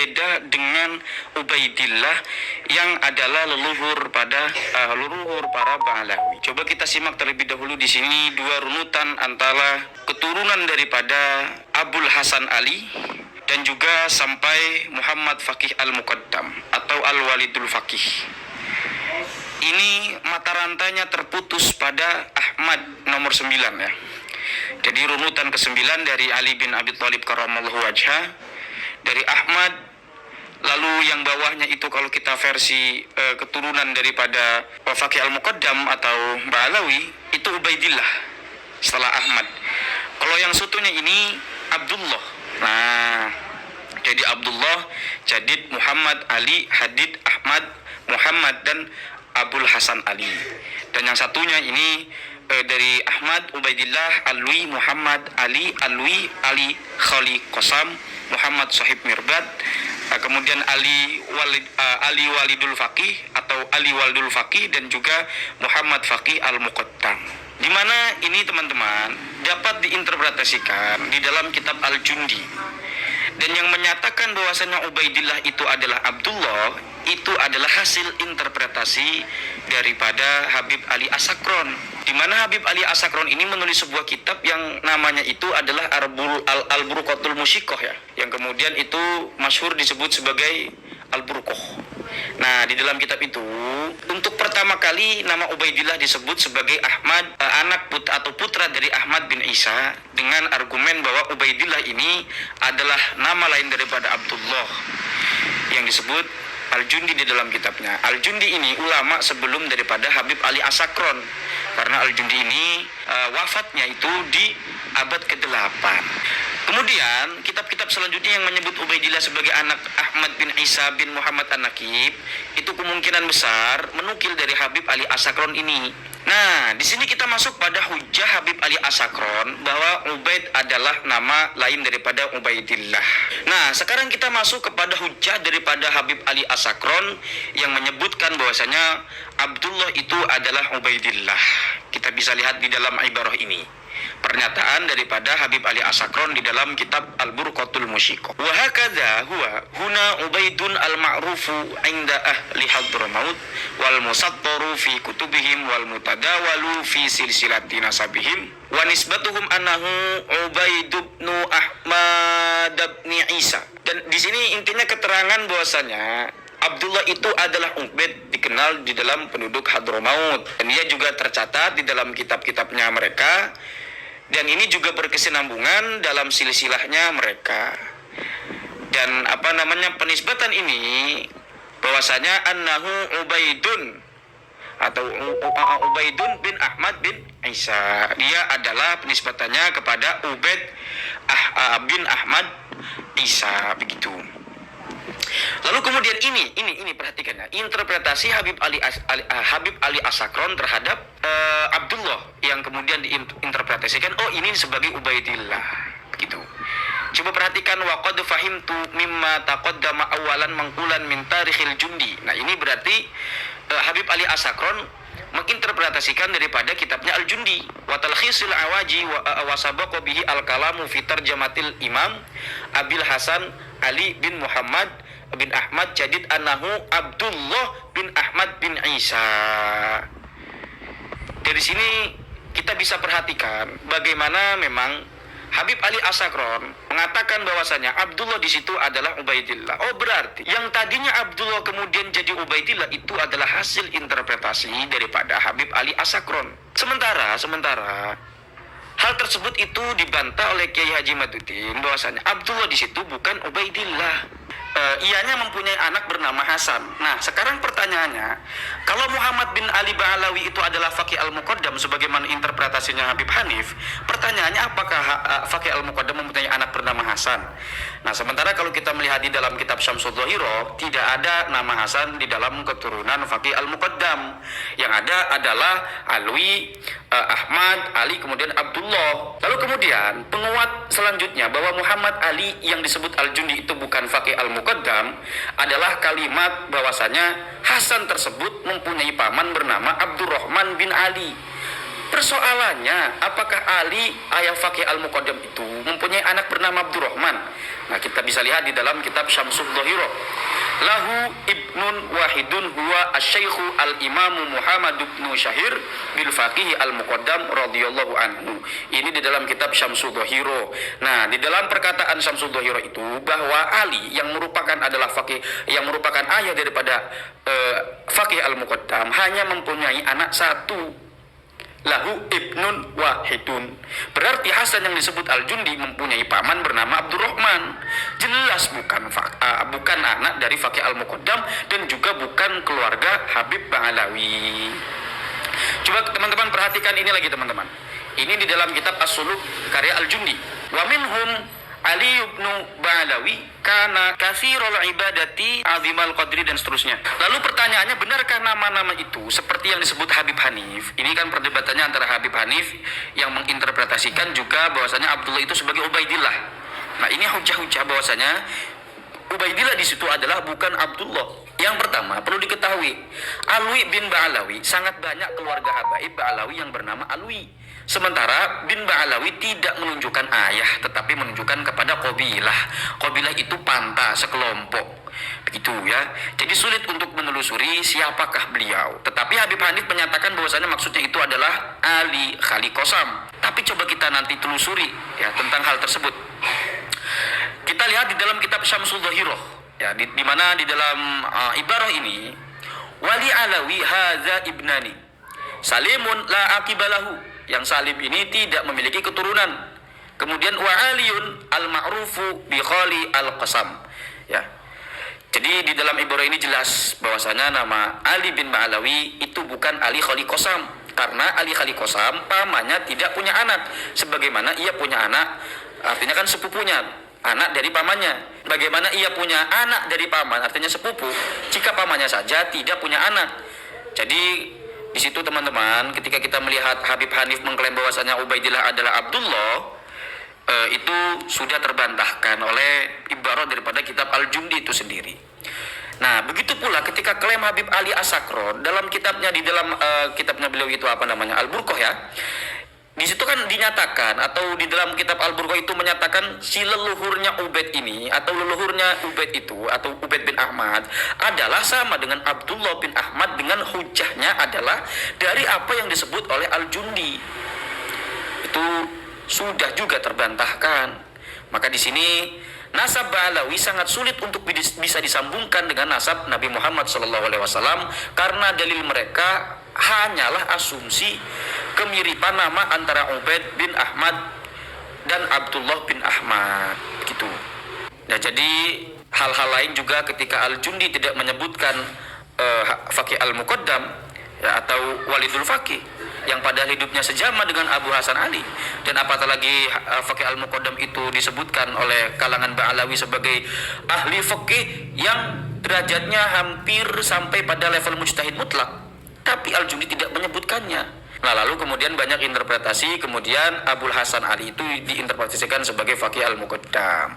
berbeda dengan Ubaidillah yang adalah leluhur para Ba'alawi. Coba kita simak terlebih dahulu di sini dua runutan antara keturunan daripada Abul Hasan Ali dan juga sampai Muhammad Faqih Al-Muqaddam atau Al-Walidul Faqih. Ini mata rantainya terputus pada Ahmad nomor 9 ya. Jadi runutan ke-9 dari Ali bin Abi Thalib karramallahu wajhah, dari Ahmad, lalu yang bawahnya itu kalau kita versi keturunan daripada Faqih Al-Muqaddam atau Ba'alawi itu Ubaidillah setelah Ahmad. Kalau yang sotonya ini Abdullah. Nah, jadi Abdullah, Jadid, Muhammad, Ali, Hadid, Ahmad, Muhammad dan Abul Hasan Ali. Dan yang satunya ini dari Ahmad, Ubaidillah, Alwi, Muhammad, Ali, Alwi, Ali, Khali, Qasam, Muhammad Sahib Mirbad, kemudian Ali Walidul Faqih atau Ali Walidul Faqih dan juga Muhammad Faqih Al-Muqaddam. Di mana ini teman-teman dapat diinterpretasikan di dalam kitab Al-Jundi. Dan yang menyatakan bahwasanya Ubaidillah itu adalah Abdullah, itu adalah hasil interpretasi daripada Habib Ali As-Sakron. Di mana Habib Ali As-Sakron ini menulis sebuah kitab yang namanya itu adalah Al-Burqatul Musyikoh ya, yang kemudian itu masyhur disebut sebagai Al-Burqoh. Nah, di dalam kitab itu untuk pertama kali nama Ubaidillah disebut sebagai Ahmad, atau putra dari Ahmad bin Isa, dengan argumen bahwa Ubaidillah ini adalah nama lain daripada Abdullah yang disebut Al-Jundi di dalam kitabnya. Al-Jundi ini ulama sebelum daripada Habib Ali As-Sakron, karena Al-Jundi ini wafatnya itu di abad ke-8. Kemudian kitab-kitab selanjutnya yang menyebut Ubaidillah sebagai anak Ahmad bin Isa bin Muhammad An-Nakib itu kemungkinan besar menukil dari Habib Ali As-Sakron ini. Nah, di sini kita masuk pada hujah Habib Ali As-Sakron bahwa Ubaid adalah nama lain daripada Ubaidillah. Nah, sekarang kita masuk kepada hujah daripada Habib Ali As-Sakron yang menyebutkan bahwasanya Abdullah itu adalah Ubaidillah. Kita bisa lihat di dalam ibarah ini pernyataan daripada Habib Ali As-Sakron di dalam kitab Al-Burqatul Musyikoh. Wa hakadha huwa huna Ubaidun al-ma'rufu 'inda ahli Hadramaut wal musattaru fi kutubihim wal mutadawalu fi silsilati nasabihim wa nisbatuhum annahu Ubaid bin Ahmad bin Isa. Dan di sini intinya keterangan bahwasanya Abdullah itu adalah Ubaid, dikenal di dalam penduduk Hadramaut, dan dia juga tercatat di dalam kitab-kitabnya mereka, dan ini juga berkesinambungan dalam silsilahnya mereka. Dan penisbatan ini bahwasanya annahu Ubaidun atau Ubaidun bin Ahmad bin Isa, dia adalah penisbatannya kepada Ubaid bin Ahmad Isa, begitu. Lalu kemudian ini perhatikan ya, interpretasi Habib Ali As-Sakron terhadap Abdullah yang kemudian diinterpretasikan ini sebagai Ubaidillah, begitu. Coba perhatikan, wa qad fahimtu mimma taqaddama awalan mangkulan min tarikhil Jundi. Nah, ini berarti Habib Ali As-Sakron menginterpretasikan daripada kitabnya Al-Jundi, wa talkhisul awaji wa sabaqa bihi al-kalamu fi tarjamatil Imam Abil Hasan Ali bin Muhammad bin Ahmad Jadid annahu Abdullah bin Ahmad bin Isa. Dari sini kita bisa perhatikan bagaimana memang Habib Ali As-Sakron mengatakan bahwasanya Abdullah di situ adalah Ubaidillah. Oh, berarti yang tadinya Abdullah kemudian jadi Ubaidillah itu adalah hasil interpretasi daripada Habib Ali As-Sakron. Sementara hal tersebut itu dibantah oleh Kiai Haji Maduddin bahwasanya Abdullah di situ bukan Ubaidillah. Ianya mempunyai anak bernama Hasan. Nah, sekarang pertanyaannya, kalau Muhammad bin Ali Ba'alawi itu adalah Faqih Al-Muqaddam sebagaimana interpretasinya Habib Hanif, pertanyaannya apakah Faqih Al-Muqaddam mempunyai anak bernama Hasan? Nah, sementara kalau kita melihat di dalam kitab Syamsul Dhahirah, tidak ada nama Hasan di dalam keturunan Faqih Al-Muqaddam. Yang ada adalah Alwi, Ahmad, Ali, kemudian Abdullah. Lalu kemudian penguat selanjutnya bahwa Muhammad Ali yang disebut Al-Jundi itu bukan Faqih Al-Muqaddam adalah kalimat bahwasanya Hasan tersebut mempunyai paman bernama Abdurrahman bin Ali. persoalannya, apakah Ali ayah Faqih Al-Muqaddam itu mempunyai anak bernama Abdurrahman? Nah, kita bisa lihat di dalam kitab Syamsul Dhahirah. Lahu ibnun wahidun huwa asy-syaikhu al-imamu Muhammad bin Syahir bil Faqih Al-Muqaddam radhiyallahu anhu. Ini di dalam kitab Syamsul Dhahirah. Nah, di dalam perkataan Syamsul Dhahirah itu bahwa Ali yang merupakan adalah faqih, yang merupakan ayah daripada Faqih Al-Muqaddam hanya mempunyai anak satu. Lahu ibnun wahidun. Berarti Hasan yang disebut Al-Jundi mempunyai paman bernama Abdurrahman. Jelas bukan anak dari Faqih Al-Muqaddam dan juga bukan keluarga Habib Ba'alawi. Coba teman-teman perhatikan ini lagi teman-teman. Ini di dalam kitab As-Suluk karya Al-Jundi. Wa minhum Ali ibn Ba'alawi kana katsirul ibadati azimal qadri dan seterusnya. Lalu pertanyaannya, benarkah nama-nama itu seperti yang disebut Habib Hanif? Ini kan perdebatannya antara Habib Hanif yang menginterpretasikan juga bahwasanya Abdullah itu sebagai Ubaidillah. Nah, ini hujah-hujah bahwasanya Ubaidillah di situ adalah bukan Abdullah. Yang pertama, perlu diketahui, Alwi bin Ba'alawi sangat banyak keluarga Habaib Ba'alawi yang bernama Alwi. Sementara bin Ba'alawi tidak menunjukkan ayah, tetapi menunjukkan kepada qabilah. Qabilah itu panta, sekelompok. Begitu ya. Jadi sulit untuk menelusuri siapakah beliau. Tetapi Habib Hanif menyatakan bahwasanya maksudnya itu adalah Ali Khali Qasam. Tapi coba kita nanti telusuri ya tentang hal tersebut. Kita lihat di dalam kitab Syamsul Dhahirah. Ya, di mana di dalam ibarah ini, wali alawi hadza ibnani salimun la aqibalahu, yang Salim ini tidak memiliki keturunan. Kemudian wa aliyun al-ma'rufu bi khali al-qasam. Ya. Jadi di dalam ibarah ini jelas bahwasanya nama Ali bin Ba'alawi itu bukan Ali Khali Qasam, karena Ali Khali Qasam pamannya tidak punya anak, sebagaimana ia punya anak, artinya kan sepupunya, anak dari pamannya. Bagaimana ia punya anak dari paman, artinya sepupu, jika pamannya saja tidak punya anak. Jadi di situ teman-teman, ketika kita melihat Habib Hanif mengklaim bahwasanya Ubaidillah adalah Abdullah, itu sudah terbantahkan oleh ibarah daripada kitab Al-Jundi itu sendiri. Nah, begitu pula ketika klaim Habib Ali As-Sakron dalam kitabnya, di dalam kitabnya beliau itu apa namanya, Al-Burqah ya. Di situ kan dinyatakan, atau di dalam kitab Al-Burqah itu menyatakan si leluhurnya Ubaid ini, atau leluhurnya Ubaid itu, atau Ubaid bin Ahmad adalah sama dengan Abdullah bin Ahmad, dengan hujahnya adalah dari apa yang disebut oleh Al-Jundi. Itu sudah juga terbantahkan. Maka di sini nasab Ba'alawi sangat sulit untuk bisa disambungkan dengan nasab Nabi Muhammad SAW, karena dalil mereka hanyalah asumsi kemiripan nama antara Ubaid bin Ahmad dan Abdullah bin Ahmad gitu. Nah, jadi hal-hal lain juga ketika Al-Jundi tidak menyebutkan Faqih Al-Muqaddam ya, atau Walidul Faqih yang padahal hidupnya sejama dengan Abu Hasan Ali, dan apatah lagi Faqih Al-Muqaddam itu disebutkan oleh kalangan Ba'alawi sebagai ahli faqih yang derajatnya hampir sampai pada level mujtahid mutlak, tapi Al-Jundi tidak menyebutkannya. Nah, lalu kemudian banyak interpretasi, kemudian Abu Hasan Ali itu diinterpretasikan sebagai Faqih Al-Muqaddam.